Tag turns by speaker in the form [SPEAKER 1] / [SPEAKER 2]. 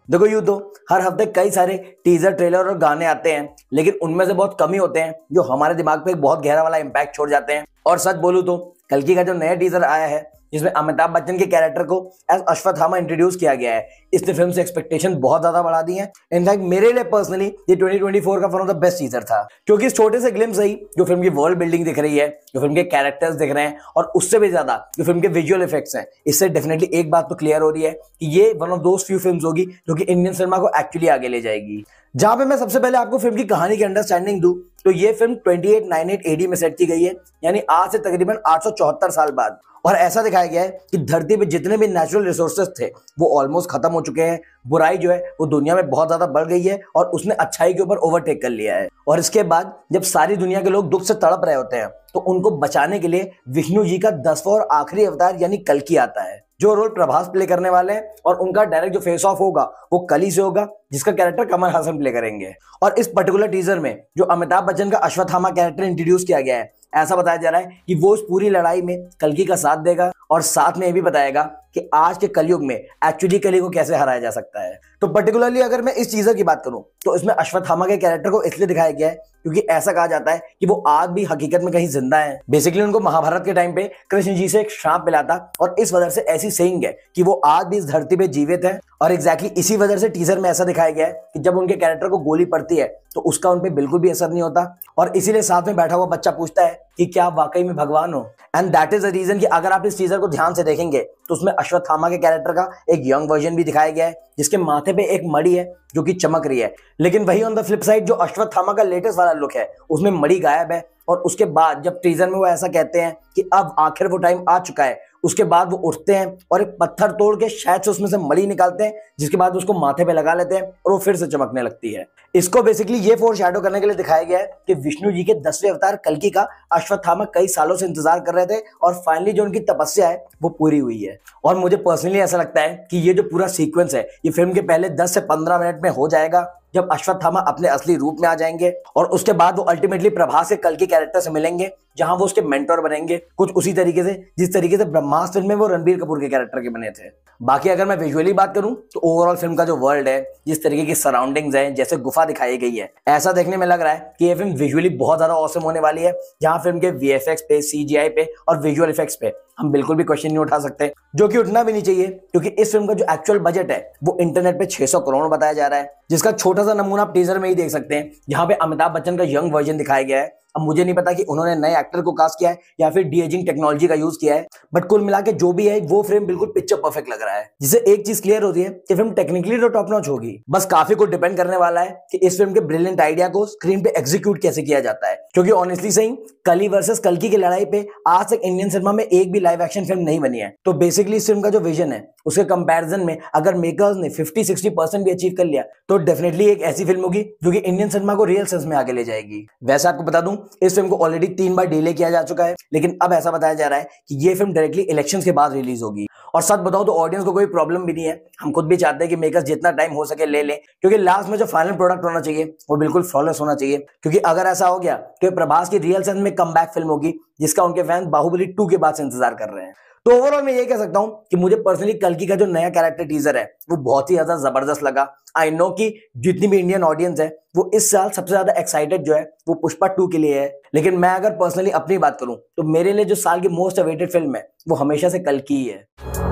[SPEAKER 1] देखो यूं तो हर हफ्ते कई सारे टीजर ट्रेलर और गाने आते हैं, लेकिन उनमें से बहुत कम ही होते हैं जो हमारे दिमाग पे एक बहुत गहरा वाला इम्पैक्ट छोड़ जाते हैं। और सच बोलूं तो कल्कि का जो नया टीजर आया है जिसमें अमिताभ बच्चन के कैरेक्टर को एज अश्वत्थामा इंट्रोड्यूस किया गया है, इसने फिल्म से एक्सपेक्टेशन बहुत ज्यादा बढ़ा दी है। इनफैक्ट मेरे लिए पर्सनली ये 2024 का one of the best teaser था, क्योंकि इस छोटे से ग्लिम्स ही जो फिल्म की वर्ल्ड बिल्डिंग दिख रही है, जो फिल्म के कैरेक्टर्स दिख रहे हैं और उससे भी ज्यादा जो फिल्म के विजुअल इफेक्ट्स हैं, इससे डेफिनेटली एक बात तो क्लियर हो रही है कि ये one of those few films होगी जो कि इंडियन सिनेमा को एक्चुअली आगे ले जाएगी। जहां पे मैं सबसे पहले आपको फिल्म की कहानी की अंडरस्टैंडिंग दूं तो ये फिल्म 2898 एडी में सेट की गई है, यानी आज से तकरीबन 874 साल बाद। और ऐसा दिखाया गया है कि धरती पे जितने भी नेचुरल रिसोर्सेज थे वो ऑलमोस्ट खत्म हो चुके हैं। बुराई जो है वो दुनिया में बहुत ज्यादा बढ़ गई है और उसने अच्छाई के ऊपर ओवरटेक कर लिया है। और इसके बाद जब सारी दुनिया के लोग दुख से तड़प रहे होते हैं तो उनको बचाने के लिए विष्णु जी का 10वां और आखिरी अवतार यानी कल्कि आता है, जो रोल प्रभास प्ले करने वाले हैं। और उनका डायरेक्ट जो फेस ऑफ होगा वो कली से होगा, जिसका कैरेक्टर कमल हासन प्ले करेंगे। और इस पर्टिकुलर टीजर में जो अमिताभ बच्चन का अश्वत्थामा कैरेक्टर इंट्रोड्यूस किया गया है, ऐसा बताया जा रहा है कि वो इस पूरी लड़ाई में कल्कि का साथ देगा और साथ में ये भी बताएगा कि आज के कलयुग में एक्चुअली कली को कैसे हराया जा सकता है। तो पर्टिकुलरली अगर मैं इस टीजर की बात करूं तो इसमें अश्वत्थामा के कैरेक्टर को इसलिए दिखाया गया है क्योंकि ऐसा कहा जाता है कि वो आज भी हकीकत में कहीं जिंदा है। बेसिकली उनको महाभारत के टाइम पे कृष्ण जी से एक श्राप मिला था और इस वजह से ऐसी सेइंग है कि वो आज भी इस धरती पे जीवित है। और एग्जैक्टली इसी वजह से टीजर में ऐसा दिखाया गया है कि जब उनके कैरेक्टर को गोली पड़ती है तो उसका उन पे बिल्कुल भी असर नहीं होता। और इसीलिए साथ में बैठा हुआ बच्चा पूछता है कि क्या आप वाकई में भगवान हो। And that is the reason कि अगर आप इस टीजर को ध्यान से देखेंगे तो उसमें अश्वत्थामा के कैरेक्टर का एक यंग वर्जन भी दिखाया गया है, जिसके माथे पे एक मड़ी है जो कि चमक रही है। लेकिन वही ऑन द फ्लिप साइड जो अश्वत्थामा का लेटेस्ट वाला लुक है उसमें मड़ी गायब है। और उसके बाद जब टीजर में वो ऐसा कहते हैं कि अब आखिर वो टाइम आ चुका है, उसके बाद वो उठते हैं और एक पत्थर तोड़ के शायद से उसमें से मड़ी निकालते हैं, जिसके बाद उसको माथे पे लगा लेते हैं और वो फिर से चमकने लगती है। इसको बेसिकली ये फोरशैडो करने के लिए दिखाया गया है कि विष्णु जी के 10वें अवतार कल्कि का अश्वत्थामा कई सालों से इंतजार कर रहे थे और फाइनली जो उनकी तपस्या है वो पूरी हुई है। और मुझे पर्सनली ऐसा लगता है कि ये जो पूरा सीक्वेंस है ये फिल्म के पहले 10 से 15 मिनट में हो जाएगा, जब अश्वत्थामा अपने असली रूप में आ जाएंगे और उसके बाद वो अल्टीमेटली प्रभास के कल्कि कैरेक्टर से मिलेंगे, जहां वो उसके मेंटोर बनेंगे, कुछ उसी तरीके से जिस तरीके से ब्रह्मास्त्र फिल्म में वो रणबीर कपूर के कैरेक्टर के बने थे। बाकी अगर मैं विजुअली बात करूं तो ओवरऑल फिल्म का जो वर्ल्ड है, जिस तरीके की सराउंडिंग्स है, जैसे गुफा दिखाई गई है, ऐसा देखने में लग रहा है कि ये फिल्म विजुअली बहुत ज्यादा ऑसम होने वाली है। जहां फिल्म के वीएफएक्स पे, सीजीआई पे और विजुअल इफेक्ट्स पे हम बिल्कुल भी क्वेश्चन नहीं उठा सकते, जो कि उठना भी नहीं चाहिए, क्योंकि इस फिल्म का जो एक्चुअल बजट है वो इंटरनेट पे 600 करोड़ बताया जा रहा है, जिसका छोटा सा नमूना आप टीजर में ही देख सकते हैं, जहां पे अमिताभ बच्चन का यंग वर्जन दिखाया गया है। अब मुझे नहीं पता कि उन्होंने नए एक्टर को कास्ट किया है या फिर डी एजिंग टेक्नोलॉजी का यूज किया है, बट कुल मिला के जो भी है वो फ्रेम बिल्कुल पिक्चर परफेक्ट लग रहा है, जिससे एक चीज क्लियर होती है कि फिल्म टेक्निकली तो टॉप नॉच होगी। बस काफी कुछ डिपेंड करने वाला है कि इस फिल्म के ब्रिलियंट आइडिया को स्क्रीन पे एग्जीक्यूट कैसे किया जाता है, क्योंकि ऑनेस्टली सही कली वर्सेस कल्कि की लड़ाई पे आज तक इंडियन सिनेमा में एक भी लाइव एक्शन फिल्म नहीं बनी है। तो बेसिकली इस फिल्म का जो विजन है उसके कंपैरिजन में अगर मेकर्स ने 50-60% भी अचीव कर लिया तो डेफिनेटली एक ऐसी फिल्म होगी जो कि इंडियन सिनेमा को रियल सेंस में आगे ले जाएगी। वैसे आपको बता दूं इस फिल्म को ऑलरेडी 3 बार डिले किया जा चुका है, लेकिन अब ऐसा बताया जा रहा है कि ये फिल्म डायरेक्टली इलेक्शंस के बाद रिलीज होगी। और सच बताऊं तो ऑडियंस को कोई प्रॉब्लम भी नहीं है, हम खुद भी चाहते हैं कि मेकर्स जितना टाइम हो सके ले लें, क्योंकि लास्ट में जो फाइनल प्रोडक्ट होना चाहिए वो बिल्कुल फ्लॉलेस होना चाहिए। क्योंकि अगर ऐसा हो गया तो प्रभास की रियल सेंस में कमबैक फिल्म होगी, जिसका उनके फैंस बाहुबली 2 के बाद से इंतजार कर रहे हैं। तो ओवरऑल मैं ये कह सकता हूं कि मुझे पर्सनली कल्कि का जो नया कैरेक्टर टीजर है वो बहुत ही ज्यादा जबरदस्त लगा। आई नो कि जितनी भी इंडियन ऑडियंस है वो इस साल सबसे ज्यादा एक्साइटेड जो है वो पुष्पा 2 के लिए है, लेकिन मैं अगर पर्सनली अपनी बात करूं तो मेरे लिए जो साल की मोस्ट अवेटेड फिल्म है वो हमेशा से कल्कि ही है।